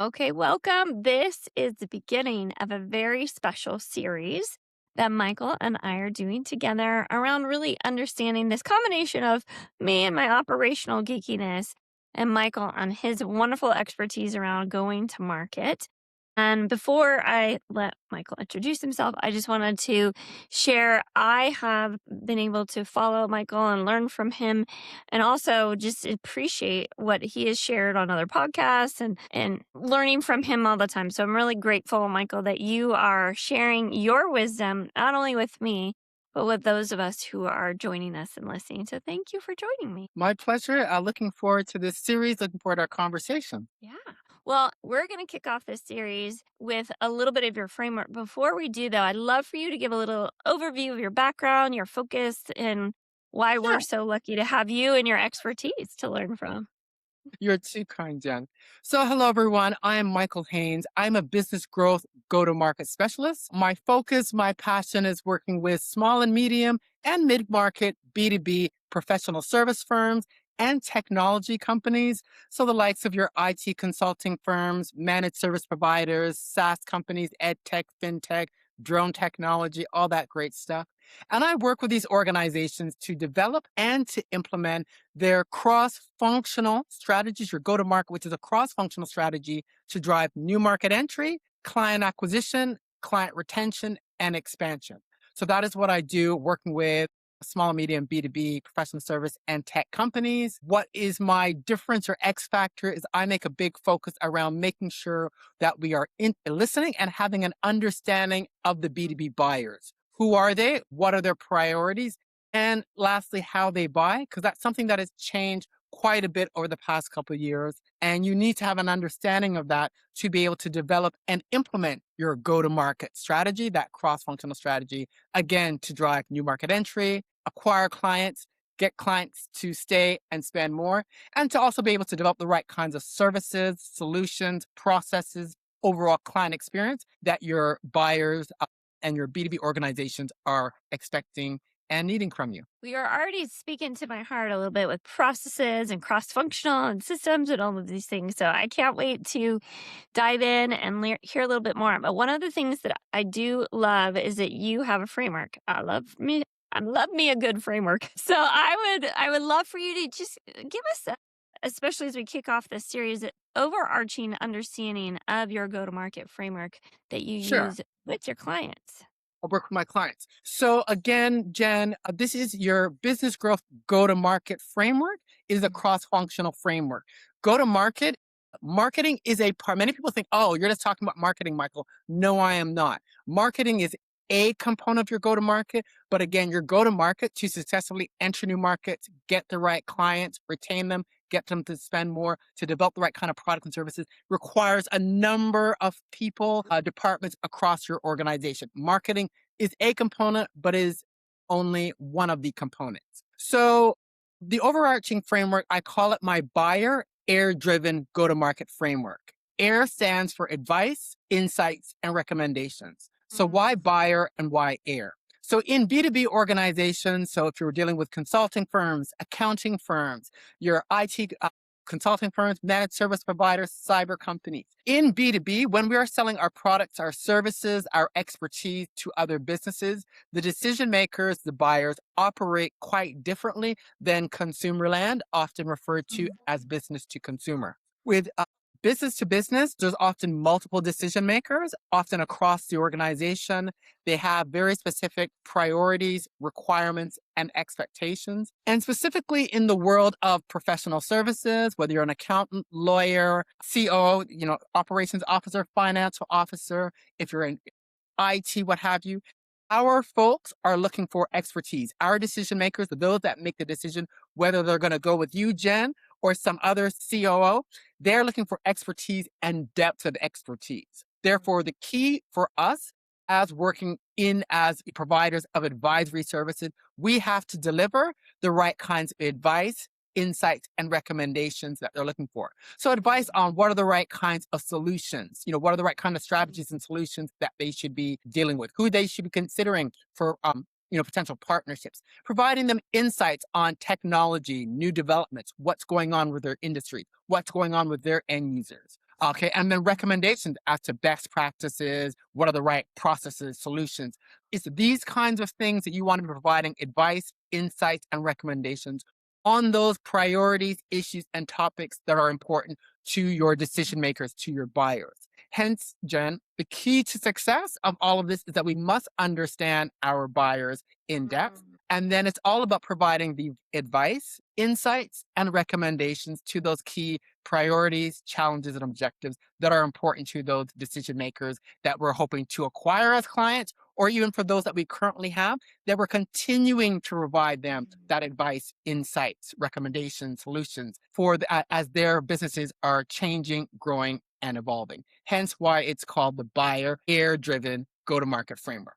Okay, welcome. This is the beginning of a very special series that Michael and I are doing together around really understanding this combination of me and my operational geekiness and Michael and his wonderful expertise around going to market. And before I let Michael introduce himself, I just wanted to share I have been able to follow Michael and learn from him and also just appreciate what he has shared on other podcasts and learning from him all the time. So I'm really grateful, Michael, that you are sharing your wisdom not only with me, but with those of us who are joining us and listening. So thank you for joining me. My pleasure. Looking forward to this series, looking forward to our conversation. Yeah. Well, we're going to kick off this series with a little bit of your framework. Before we do, though, I'd love for you to give a little overview of your background, your focus, and why we're Sure. so lucky to have you and your expertise to learn from. You're too kind, Jen. So, hello, everyone. I am Michael Haynes. I'm a business growth go to market specialist. My focus, my passion is working with small and medium and mid market B2B professional service firms and technology companies. So, the likes of your IT consulting firms, managed service providers, SaaS companies, ed tech, fintech, drone technology, all that great stuff. And I work with these organizations to develop and to implement their cross-functional strategies, your go-to-market, which is a cross-functional strategy to drive new market entry, client acquisition, client retention, and expansion. So that is what I do, working with small, medium, B2B, professional service, and tech companies. What is my difference or X factor is I make a big focus around making sure that we are listening and having an understanding of the B2B buyers. Who are they? What are their priorities? And lastly, how they buy, because that's something that has changed quite a bit over the past couple of years. And you need to have an understanding of that to be able to develop and implement your go to market strategy, that cross functional strategy, again, to drive new market entry, acquire clients, get clients to stay and spend more, and to also be able to develop the right kinds of services, solutions, processes, overall client experience that your buyers and your B2B organizations are expecting and needing from you. We are already speaking to my heart a little bit with processes and cross functional and systems and all of these things. So I can't wait to dive in and hear a little bit more. But one of the things that I do love is that you have a framework. I love me a good framework. So I would love for you to just give us, especially as we kick off this series, an overarching understanding of your go to market framework that you Sure. use with your clients. I work with my clients. So again, Jen, this is your business growth go-to-market framework. It is a cross-functional framework. Go-to-market, marketing is a part. Many people think, oh, you're just talking about marketing, Michael. No, I am not. Marketing is a component of your go-to-market, but again, your go-to-market to successfully enter new markets, get the right clients, retain them, get them to spend more, to develop the right kind of product and services requires a number of people, departments across your organization. Marketing is a component, but is only one of the components. So the overarching framework, I call it my buyer air driven go to market framework. AIR stands for advice, insights, and recommendations. So why buyer and why AIR? So in B2B organizations, so if you're dealing with consulting firms, accounting firms, your IT consulting firms, managed service providers, cyber companies. In B2B, when we are selling our products, our services, our expertise to other businesses, the decision makers, the buyers operate quite differently than consumer land, often referred to Mhm. as business to consumer. With business to business, there's often multiple decision makers, often across the organization. They have very specific priorities, requirements, and expectations. And specifically in the world of professional services, whether you're an accountant, lawyer, COO, operations officer, financial officer, if you're in IT, what have you, our folks are looking for expertise. Our decision makers are those that make the decision whether they're going to go with you, Jen, or some other COO. They're looking for expertise and depth of expertise. Therefore, the key for us as working in as providers of advisory services, we have to deliver the right kinds of advice, insights, and recommendations that they're looking for. So advice on what are the right kinds of solutions, what are the right kind of strategies and solutions that they should be dealing with, who they should be considering for potential partnerships, providing them insights on technology, new developments, what's going on with their industry, what's going on with their end users. Okay, and then recommendations as to best practices, what are the right processes, solutions. It's these kinds of things that you want to be providing advice, insights, and recommendations on those priorities, issues, and topics that are important to your decision makers, to your buyers. Hence, Jen, the key to success of all of this is that we must understand our buyers in depth. Mm. And then it's all about providing the advice, insights, and recommendations to those key priorities, challenges, and objectives that are important to those decision makers that we're hoping to acquire as clients, or even for those that we currently have, that we're continuing to provide them that advice, insights, recommendations, solutions for as their businesses are changing, growing, and evolving. Hence why it's called the buyer air driven go to market framework.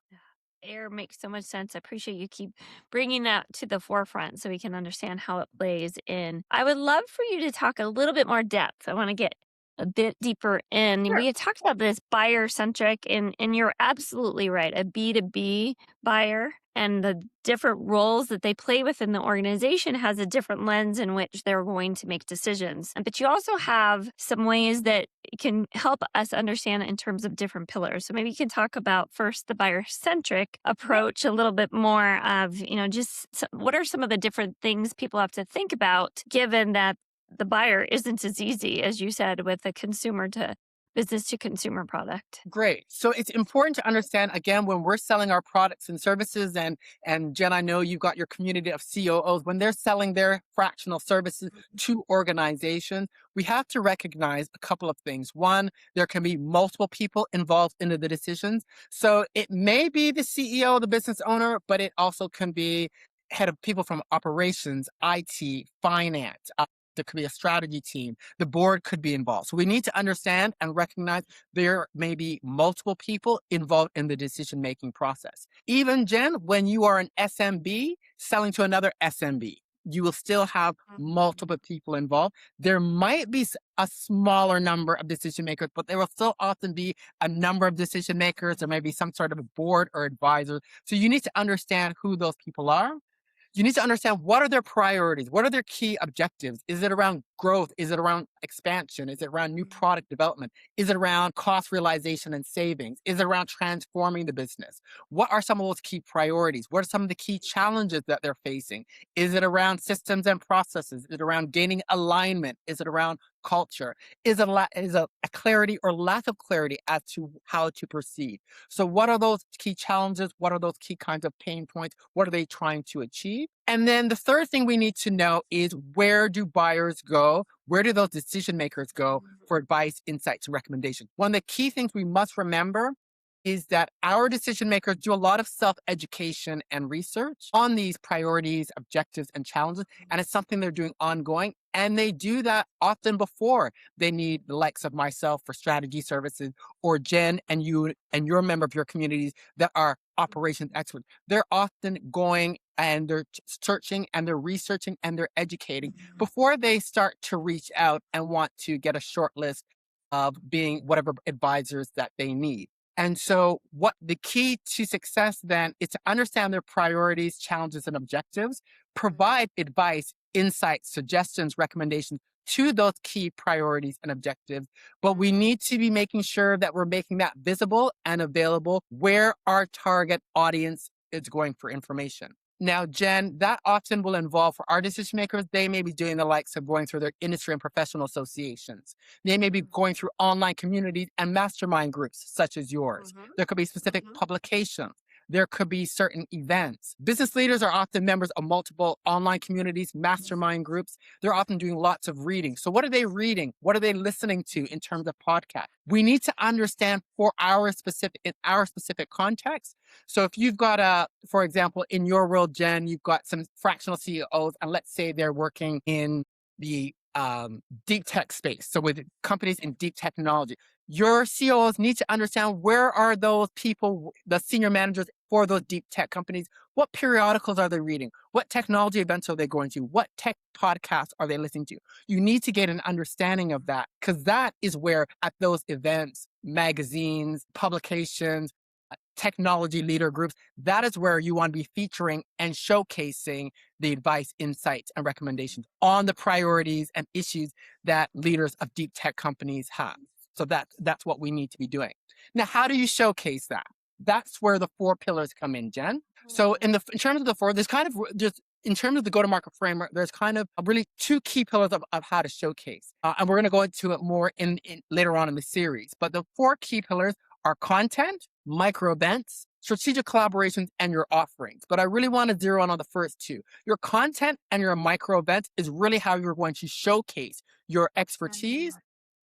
Air makes so much sense. I appreciate you keep bringing that to the forefront so we can understand how it plays in. I would love for you to talk a little bit more depth. I want to get a bit deeper in. Sure. We had talked about this buyer centric, and you're absolutely right. A B2B buyer and the different roles that they play within the organization has a different lens in which they're going to make decisions. But you also have some ways that can help us understand in terms of different pillars. So maybe you can talk about first the buyer centric approach, a little bit more of, just what are some of the different things people have to think about given that the buyer isn't as easy as you said with a consumer to business to consumer product. Great. So it's important to understand again when we're selling our products and services, and Jen, I know you've got your community of COOs when they're selling their fractional services to organizations. We have to recognize a couple of things. One, there can be multiple people involved in the decisions. So it may be the CEO, the business owner, but it also can be head of people from operations, IT, finance. There could be a strategy team. The board could be involved. So we need to understand and recognize there may be multiple people involved in the decision making process. Even, Jen, when you are an SMB selling to another SMB, you will still have multiple people involved. There might be a smaller number of decision makers, but there will still often be a number of decision makers. There may be some sort of a board or advisor. So you need to understand who those people are. You need to understand what are their priorities? What are their key objectives? Is it around growth? Is it around expansion? Is it around new product development? Is it around cost realization and savings? Is it around transforming the business? What are some of those key priorities? What are some of the key challenges that they're facing? Is it around systems and processes? Is it around gaining alignment? Is it around culture? Is it a clarity or lack of clarity as to how to proceed? So what are those key challenges? What are those key kinds of pain points? What are they trying to achieve? And then the third thing we need to know is where do buyers go? Where do those decision makers go for advice, insights, and recommendations? One of the key things we must remember is that our decision makers do a lot of self-education and research on these priorities, objectives, and challenges. And it's something they're doing ongoing. And they do that often before they need the likes of myself for strategy services, or Jen and you and your member of your communities that are operations experts. They're often going and they're searching and they're researching and they're educating before they start to reach out and want to get a short list of being whatever advisors that they need. And so what the key to success then is to understand their priorities, challenges, and objectives, provide advice, insights, suggestions, recommendations to those key priorities and objectives. But we need to be making sure that we're making that visible and available where our target audience is going for information. Now, Jen, that often will involve for our decision makers, they may be doing the likes of going through their industry and professional associations. They may be going through online communities and mastermind groups such as yours. There could be specific publications. There could be certain events. Business leaders are often members of multiple online communities, mastermind groups. They're often doing lots of reading. So what are they reading? What are they listening to in terms of podcasts? We need to understand in our specific context. So if you've got for example, in your world, Jen, you've got some fractional CEOs, and let's say they're working in the deep tech space. So with companies in deep technology, your CEOs need to understand where are those people, the senior managers for those deep tech companies. What periodicals are they reading? What technology events are they going to? What tech podcasts are they listening to? You need to get an understanding of that because that is where at those events, magazines, publications, technology leader groups, that is where you want to be featuring and showcasing the advice, insights, and recommendations on the priorities and issues that leaders of deep tech companies have. So that's what we need to be doing. Now, how do you showcase that? That's where the four pillars come in, Jen. So in terms of the four, there's kind of just in terms of the go-to-market framework, there's kind of really two key pillars of how to showcase. And we're going to go into it more in later on in the series. But the four key pillars are content, micro events, strategic collaborations, and your offerings. But I really want to zero in on the first two. Your content and your micro events is really how you're going to showcase your expertise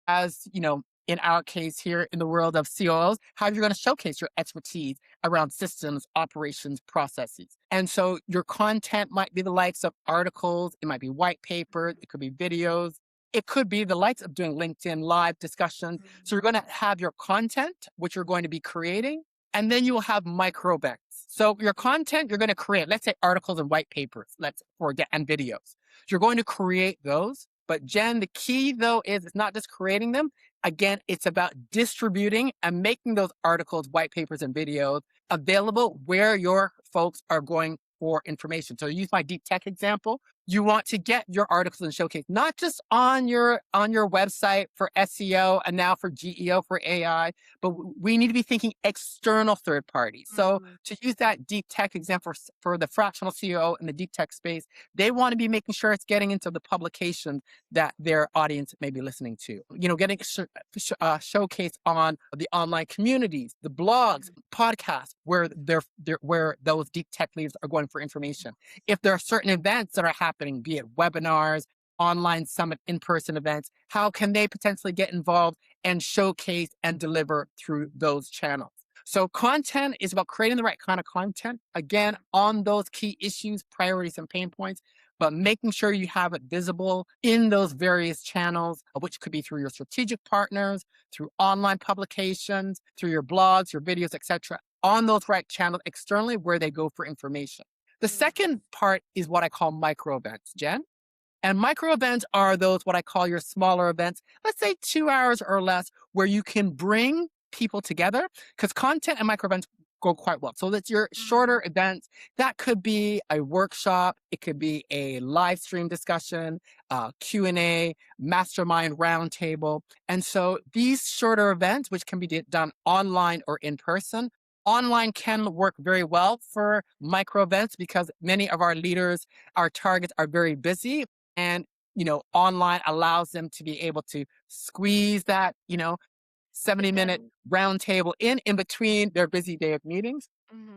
as, in our case here in the world of COOs, how you're going to showcase your expertise around systems, operations, processes. And so your content might be the likes of articles, it might be white papers, it could be videos, it could be the likes of doing LinkedIn live discussions. So you're going to have your content, which you're going to be creating, and then you will have micro bets. So your content you're going to create, let's say articles and white papers, and videos. You're going to create those. But Jen, the key though is it's not just creating them. Again, it's about distributing and making those articles, white papers, and videos available where your folks are going for information. So use my deep tech example. You want to get your articles and showcase not just on your website for SEO and now for GEO for AI, but we need to be thinking external third parties. So to use that deep tech example for the fractional COO in the deep tech space, they want to be making sure it's getting into the publications that their audience may be listening to. Getting showcase on the online communities, the blogs, podcasts, where those deep tech leads are going for information. If there are certain events that are happening, be it webinars, online summit, in-person events, how can they potentially get involved and showcase and deliver through those channels? So content is about creating the right kind of content, again, on those key issues, priorities, and pain points, but making sure you have it visible in those various channels, which could be through your strategic partners, through online publications, through your blogs, your videos, etc., on those right channels externally where they go for information. The second part is what I call micro events, Jen. And micro events are those what I call your smaller events, let's say 2 hours or less, where you can bring people together because content and micro events go quite well. So that's your shorter events. That could be a workshop. It could be a live stream discussion, Q&A, mastermind roundtable. And so these shorter events, which can be done online or in person, online can work very well for micro events because many of our leaders, our targets are very busy. And, online allows them to be able to squeeze that, 70-minute roundtable in between their busy day of meetings.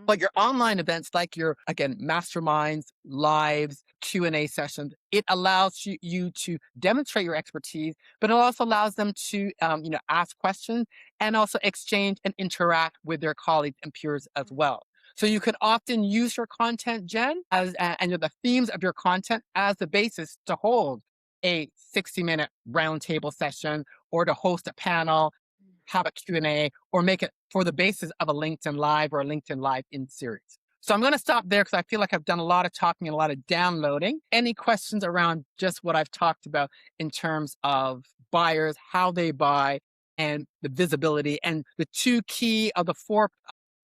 But your online events, like your, again, masterminds, lives, Q&A sessions, it allows you to demonstrate your expertise, but it also allows them to, ask questions and also exchange and interact with their colleagues and peers as well. So you can often use your content, Jen, and the themes of your content as the basis to hold a 60-minute roundtable session or to host a panel, have a Q&A, or make it for the basis of a LinkedIn Live or a LinkedIn Live in series. So I'm going to stop there because I feel like I've done a lot of talking and a lot of downloading. Any questions around just what I've talked about in terms of buyers, how they buy, and the visibility, and the two key of the four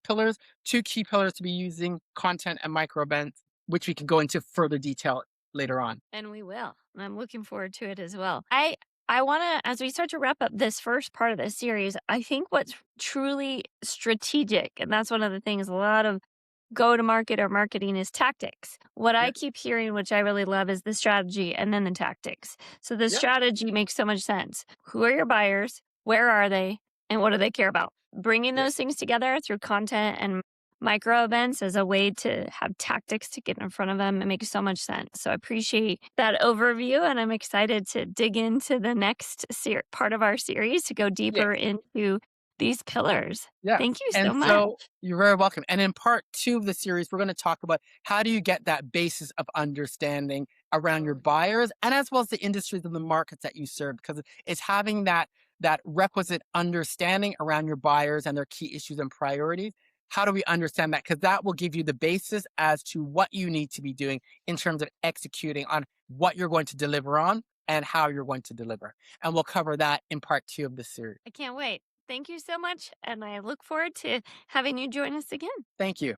pillars, two key pillars to be using content and micro events, which we can go into further detail later on. And we will. And I'm looking forward to it as well. I want to, as we start to wrap up this first part of the series, I think what's truly strategic, and that's one of the things a lot of go to market or marketing is tactics. What I Yeah. keep hearing, which I really love, is the strategy and then the tactics. So the Yeah. strategy makes so much sense. Who are your buyers? Where are they? And what do they care about? Bringing Yeah. those things together through content and micro events as a way to have tactics to get in front of them. It makes so much sense. So I appreciate that overview, and I'm excited to dig into the next part of our series to go Yeah. deeper into these pillars. Yes. Thank you so And much. so you're very welcome. And in part two of the series, we're going to talk about how do you get that basis of understanding around your buyers and as well as the industries and the markets that you serve, because it's having that requisite understanding around your buyers and their key issues and priorities. How do we understand that? Because that will give you the basis as to what you need to be doing in terms of executing on what you're going to deliver on and how you're going to deliver. And we'll cover that in part two of the series. I can't wait. Thank you so much. And I look forward to having you join us again. Thank you.